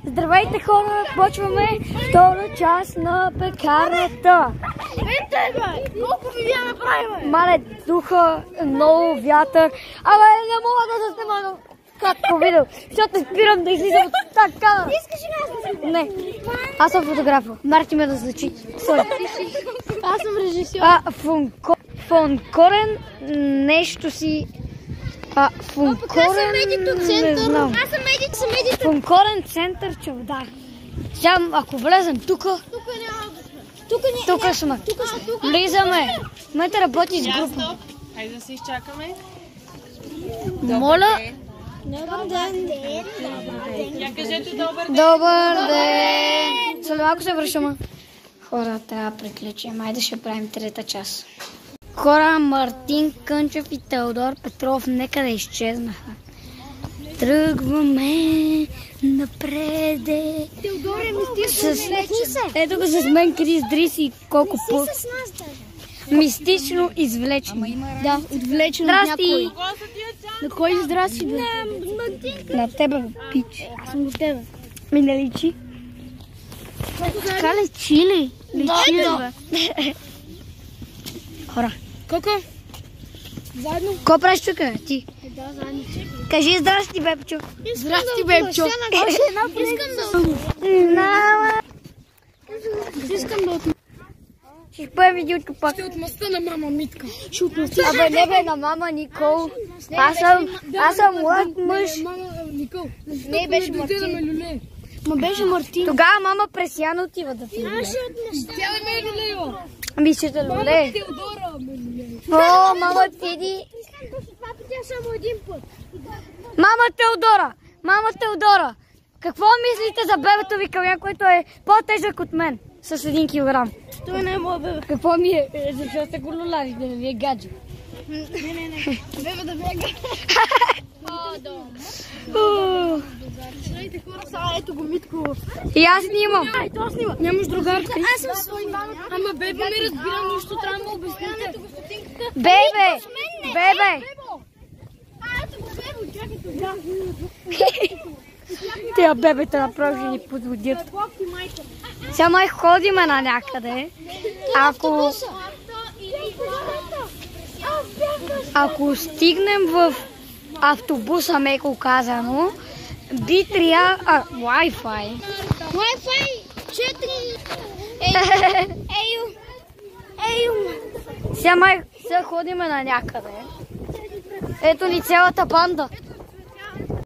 Здравейте хора, почваме втора част на пекарната. Колко видео направим? Мале, духа, много вятър. Абе, не мога да заснема кратко видео, защото спирам да излизам от тази камера. Искаш ли аз? Не, аз съм фотографа. Марти ме да зачи. Аз съм режисьор. Фонкорен нещо си... Фонкорен... Не знам. Аз съм медик. Фонкорен център Чавдар. Сега, ако влезем тука... Тук сме. Влизаме. В момента работи с група. Хайде да се изчакаме. Моля. Добър ден. Я кажете добър ден. Добър ден. След малко се връщаме. Хора, трябва да приключим. Айде ще правим трета част. Хора, Мартин Кънчев и Теодор Петров нека да изчезнаха. Тръгваме напреде. Теодор е мистично. Ето го с мен Крис Дриси. Колко по... Мистично извлечено. Да, отвлечено от някой. На кой здрасти, бе? На тебе, бе, пич. Аз съм до тебе. Ми не личи. Така личи ли? Личи ли, бе? Хора. Коко? Заедно? Ко правиш тук, бе? Ти? Да, заедно. Кажи здрасти, бебчо. Здрасти, бебчо. Искам да отмъстя. Ще поем видеото пак. Ще отмъстя на мама Митка. Абе, не бе, на мама Никол. Аз съм млад мъж. Никол. Не, беше Мартин. Ма беше Мартин. Тогава мама Пресяна отива да ти. Аз ще отмъстя. Тя ме е люлева. Ами ще те люле. Теодора ме люлева. О, мама Теди. Искам да си папа тя само един път. Мама Теодора. Какво мислите за бебето ви Калян, което е по-тежък от мен? С 1 килограм. Той не е моя бебе. Какво ми е? Защо сте го люляли, да не ви е гадже? Не. Бебе да бега. Слушайте хора, сега ето го Митко. И аз снимам. Ай, то снима. Нямаш другарка. Аз съм свой мама. Ама бебе не разбира нищо, трябва да му обясните. Бебе! Ето го бебе, чакай това. Тя бебета направо ще ни подводят. Сега май ходиме на някъде. Ако стигнем в автобуса, меко казано, би трябва... Wi-Fi. Wi-Fi 4. Ею. Сега ходиме на някъде. Ето ни цялата банда.